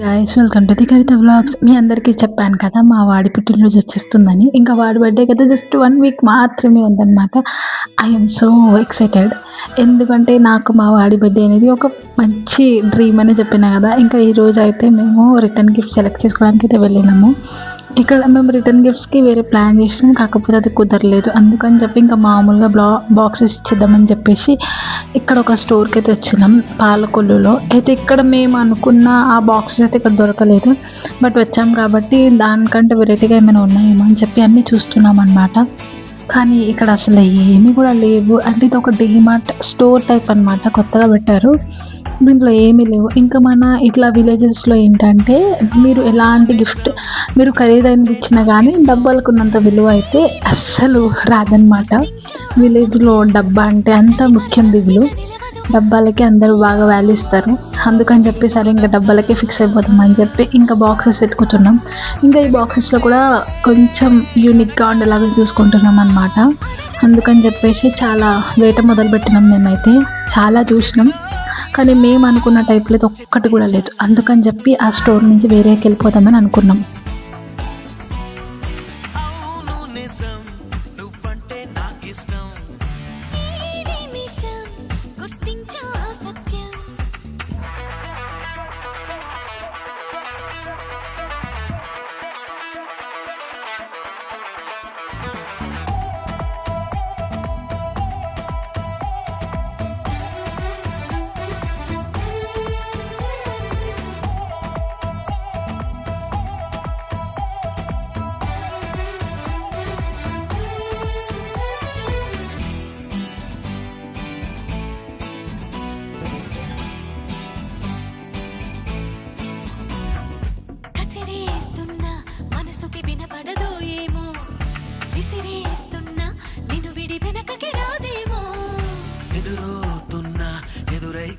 Guys welcome to the Kavitha vlogs. మీ అందరికీ చెప్పాను కదా మా వాడి పుట్టినరోజు వచ్చేస్తుందని. ఇంకా వాడి బర్త్డే కదా జస్ట్ 1 వీక్ మాత్రమే ఉందన్నమాట. I'm so excited. ఎందుకంటే నాకు మా వాడి బర్త్డే అనేది ఒక మంచి డ్రీమ్ అని చెప్పినా కదా. ఇంకా ఈరోజు అయితే మేము రిటర్న్ గిఫ్ట్ సెలెక్ట్ చేసుకోవడానికి అయితే వెళ్ళినాము. ఇక్కడ మేము రిటర్న్ గిఫ్ట్స్కి వేరే ప్లాన్ చేసినాం, కాకపోతే అది కుదరలేదు. అందుకని చెప్పి ఇంకా మామూలుగా బాక్సెస్ ఇచ్చేద్దామని చెప్పేసి ఇక్కడ ఒక స్టోర్కి అయితే వచ్చినాం, పాలకొల్లులో. అయితే ఇక్కడ మేము అనుకున్న ఆ బాక్సెస్ అయితే ఇక్కడ దొరకలేదు. బట్ వచ్చాం కాబట్టి దానికంటే వెరైటీగా ఏమైనా ఉన్నాయేమో అని చెప్పి అన్నీ చూస్తున్నాం అన్నమాట. కానీ ఇక్కడ అసలు ఏమీ కూడా లేవు. అంటే ఇది ఒక డీమార్ట్ స్టోర్ టైప్ అన్నమాట, కొత్తగా పెట్టారు. దీంట్లో ఏమీ లేవు. ఇంకా మన ఇట్లా విలేజెస్లో ఏంటంటే మీరు ఎలాంటి గిఫ్ట్ మీరు ఖరీదైనది ఇచ్చినా కానీ డబ్బాలకు ఉన్నంత విలువ అయితే అస్సలు రాదనమాట. విలేజ్లో డబ్బా అంటే అంత ముఖ్యం దిగులు. డబ్బాలకి అందరూ బాగా వాల్యూ ఇస్తారు. అందుకని చెప్పి సరే ఇంకా డబ్బాలకే ఫిక్స్ అయిపోతామని చెప్పి ఇంకా బాక్సెస్ వెతుకుతున్నాం. ఇంకా ఈ బాక్సెస్లో కూడా కొంచెం యూనిక్గా ఉండేలాగా చూసుకుంటున్నాం అన్నమాట. అందుకని చెప్పేసి చాలా వేట మొదలుపెట్టినాం. మేమైతే చాలా చూసినాం, కానీ మేము అనుకున్న టైప్లో అయితే ఒక్కటి కూడా లేదు. అందుకని చెప్పి ఆ స్టోర్ నుంచి వేరేకి వెళ్ళిపోతామని అనుకున్నాం.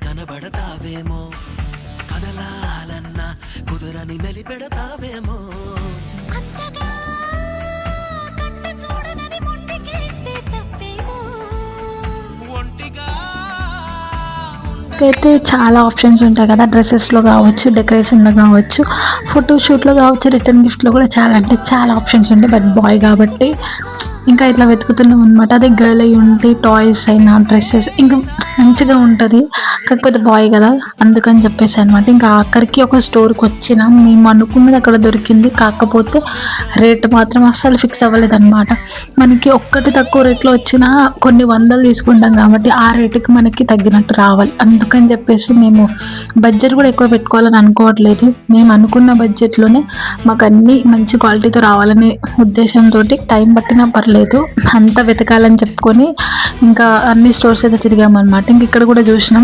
కనబడతావేమో, కదలాలన్నా కుదురని మెలిపెడతావేమో, అయితే చాలా ఆప్షన్స్ ఉంటాయి కదా, డ్రెస్సెస్లో కావచ్చు, డెకరేషన్లో కావచ్చు, ఫోటోషూట్లో కావచ్చు, రిటర్న్ గిఫ్ట్లో కూడా చాలా అంటే చాలా ఆప్షన్స్ ఉంటాయి. బట్ బాయ్ కాబట్టి ఇంకా ఇట్లా వెతుకుతున్నాం అనమాట. అదే గర్ల్ అయి ఉంటే టాయ్స్ అయినా డ్రెస్సెస్ ఇంకా మంచిగా ఉంటుంది. కాకపోతే బాయ్ కదా, అందుకని చెప్పేసి అనమాట. ఇంకా ఆఖరికి ఒక స్టోర్కి వచ్చినాం. మేము అనుకున్నది అక్కడ దొరికింది, కాకపోతే రేట్ మాత్రం అస్సలు ఫిక్స్ అవ్వలేదు అనమాట. మనకి ఒక్కటి తక్కువ రేట్లో వచ్చినా కొన్ని వందలు తీసుకుంటాం కాబట్టి ఆ రేటుకి మనకి తగ్గినట్టు రావాలి. అందుకని చెప్పేసి మేము బడ్జెట్ కూడా ఎక్కువ పెట్టుకోవాలని అనుకోవట్లేదు. మేము అనుకున్న బడ్జెట్లోనే మాకు అన్నీ మంచి క్వాలిటీతో రావాలనే ఉద్దేశంతో టైం పట్టినా పర్లేదు అంత వెతకాలని చెప్పుకొని ఇంకా అన్ని స్టోర్స్ అయితే తిరిగామన్నమాట. ఇంక ఇక్కడ కూడా చూసినాం,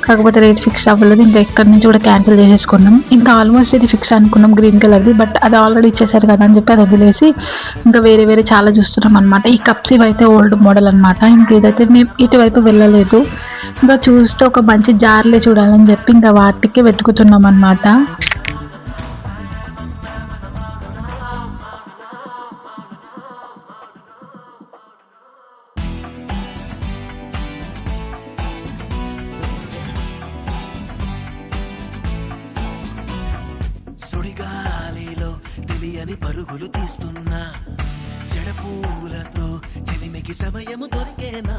కాకపోతే రేట్ ఫిక్స్ అవ్వలేదు. ఇంకా ఎక్కడి నుంచి కూడా క్యాన్సిల్ చేసేసుకున్నాం. ఇంకా ఆల్మోస్ట్ ఇది ఫిక్స్ అనుకున్నాం, గ్రీన్ కలర్ది. బట్ అది ఆల్రెడీ ఇచ్చేసారు కదా అని చెప్పి అది వదిలేసి ఇంకా వేరే చాలా చూస్తున్నాం అనమాట. ఈ కప్స్ ఇవైతే ఓల్డ్ మోడల్ అనమాట. ఇంక ఇదైతే మేము ఇటువైపు వెళ్ళలేదు. ఇంకా చూస్తే ఒక మంచి జార్లే చూడాలని చెప్పి ఇంకా వాటికి వెతుకుతున్నాం అనమాట. సుడిగాలిలో తెలియని పరుగులు తీస్తున్నా, జడపూలతో చెలిమికి సమయము దొరికేనా.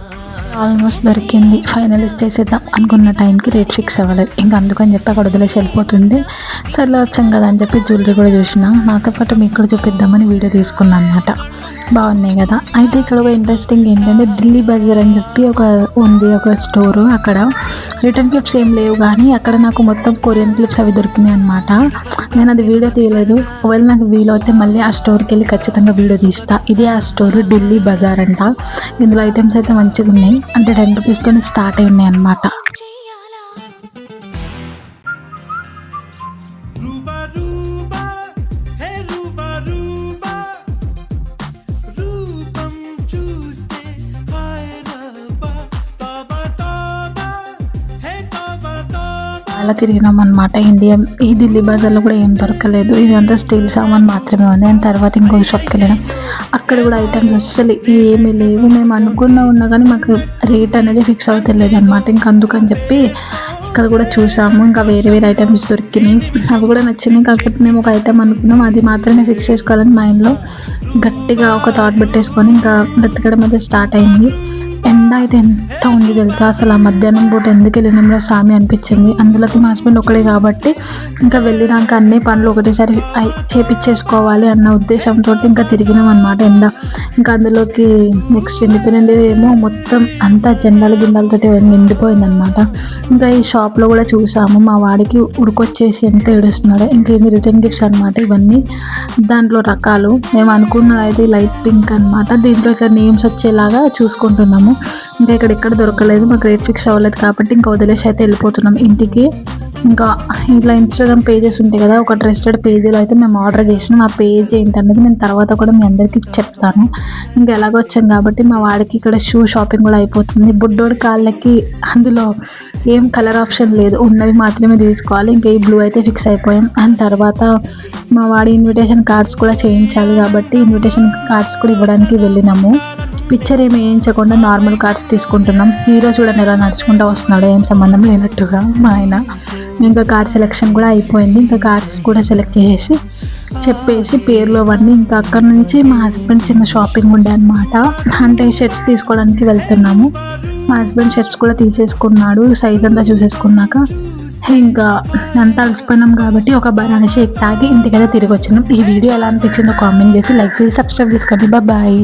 ఆల్మోస్ట్ దొరికింది. ఫైనలైజ్ చేసేద్దాం అనుకున్న టైంకి రేట్ ఫిక్స్ అవ్వలేదు. ఇంకా అందుకని చెప్పి అక్కడ వదిలేసి వెళ్ళిపోతుంది. సర్లే వచ్చాం కదా అని చెప్పి జ్యువెలరీ కూడా చూసినా, నాతో పాటు మీకు కూడా చూపిద్దామని వీడియో తీసుకున్నాను అనమాట. బాగున్నాయి కదా. అయితే ఇక్కడ ఒక ఇంట్రెస్టింగ్ ఏంటంటే ఢిల్లీ బజార్ అని చెప్పి ఒక స్టోరు. అక్కడ రిటర్న్ క్లిప్స్ ఏం లేవు, కానీ అక్కడ నాకు మొత్తం కొరియన్ క్లిప్స్ అవి దొరికినాయి అనమాట. నేను అది వీడియో తీయలేదు. ఒకవేళ నాకు వీలైతే మళ్ళీ ఆ స్టోర్కి వెళ్ళి ఖచ్చితంగా వీడియో తీస్తా. ఇదే ఆ స్టోర్, ఢిల్లీ బజార్ అంట. ఇందులో ఐటమ్స్ అయితే మంచిగా ఉన్నాయి. అంటే 10 రూపీస్తోనే స్టార్ట్ అయి ఉన్నాయి అనమాట. అలా తిరిగినాం అనమాట. ఈ ఢిల్లీ బజార్లో కూడా ఏం దొరకలేదు. ఇదంతా స్టీల్ సామాన్ మాత్రమే ఉంది. అండ్ తర్వాత ఇంకొక షాప్కి వెళ్ళినాం. అక్కడ కూడా ఐటమ్స్ అస్సలు ఏమీ లేవు. మేము అనుకున్నా ఉన్నా కానీ మాకు రేట్ అనేది ఫిక్స్ అవుతలేదు అనమాట. ఇంకా అందుకని చెప్పి ఇక్కడ కూడా చూసాము, ఇంకా వేరే వేరే ఐటమ్స్ దొరికినాయి, అవి కూడా నచ్చినాయి. కాకపోతే మేము ఒక ఐటమ్ అనుకున్నాం, అది మాత్రమే ఫిక్స్ చేసుకోవాలని మైండ్లో గట్టిగా ఒక థాట్ పెట్టేసుకొని ఇంకా వెతకడం అయితే స్టార్ట్ అయింది. ఎండ అయితే ఎంత ఉంది తెలుసా, అసలు ఆ మధ్యాహ్నం పూట ఎందుకు వెళ్ళినాంలో స్వామి అనిపించింది. అందులోకి మా హస్బెండ్ ఒకడే కాబట్టి ఇంకా వెళ్ళినాక అన్ని పనులు ఒకటేసారి చేపించేసుకోవాలి అన్న ఉద్దేశంతో ఇంకా తిరిగినాం అనమాట. ఇంకా అందులోకి నెక్స్ట్ ఇండిపెండెంట్ డే ఏమో మొత్తం అంతా జెండాల గిండాలతో నిండిపోయిందనమాట. ఇంకా ఈ షాప్లో కూడా చూసాము, మా వాడికి ఉడికొచ్చేసి ఎంత ఏడుస్తున్నాడో. ఇంకేమి రిటర్న్ గిఫ్ట్స్ అనమాట ఇవన్నీ. దాంట్లో రకాలు మేము అనుకున్నది అయితే లైట్ పింక్ అనమాట. దీంట్లో ఇట్లా నేమ్స్ వచ్చేలాగా చూసుకుంటున్నాము. ఇంకా ఇక్కడ దొరకలేదు, మాకు రేట్ ఫిక్స్ అవ్వలేదు కాబట్టి ఇంకా వదిలేసి అయితే వెళ్ళిపోతున్నాం ఇంటికి. ఇంకా ఇట్లా ఇన్స్టాగ్రామ్ పేజెస్ ఉంటాయి కదా, ఒక ట్రస్టెడ్ పేజీలో అయితే మేము ఆర్డర్ చేసినాం. ఆ పేజ్ ఏంటనేది నేను తర్వాత కూడా మీ అందరికీ చెప్తాను. ఇంకా ఎలాగో వచ్చాం కాబట్టి మా వాడికి ఇక్కడ షూ షాపింగ్ కూడా అయిపోతుంది. బుడ్డోడి కాళ్ళకి అందులో ఏం కలర్ ఆప్షన్ లేదు, ఉన్నవి మాత్రమే తీసుకోవాలి. ఇంకా ఈ బ్లూ అయితే ఫిక్స్ అయిపోయాం. అండ్ తర్వాత మా వాడి ఇన్విటేషన్ కార్డ్స్ కూడా చేయించాలి కాబట్టి ఇన్విటేషన్ కార్డ్స్ కూడా ఇవ్వడానికి వెళ్ళినాము. పిక్చర్ ఏమి వేయించకుండా నార్మల్ కార్డ్స్ తీసుకుంటున్నాం. హీరో చూడండి ఎలా నడుచుకుంటూ వస్తున్నాడు, ఏం సంబంధం లేనట్టుగా మా ఆయన. ఇంకా కార్డ్ సెలెక్షన్ కూడా అయిపోయింది. ఇంకా కార్డ్స్ కూడా సెలెక్ట్ చేసి చెప్పేసి పేర్లు అవన్నీ ఇంకా అక్కడ నుంచి మా హస్బెండ్ చిన్న షాపింగ్ ఉండే అనమాట. అంటే షర్ట్స్ తీసుకోవడానికి వెళ్తున్నాము. మా హస్బెండ్ షర్ట్స్ కూడా తీసేసుకున్నాడు, సైజ్ అంతా చూసేసుకున్నాక ఇంకా అంతా అలసిపోయినాం కాబట్టి ఒక బనానా షేక్ తాగి ఇంటికైతే తిరిగి వచ్చినాం. ఈ వీడియో ఎలా అనిపించిందో కామెంట్ చేసి లైక్ చేసి సబ్స్క్రైబ్ చేసుకోండి. బాయ్.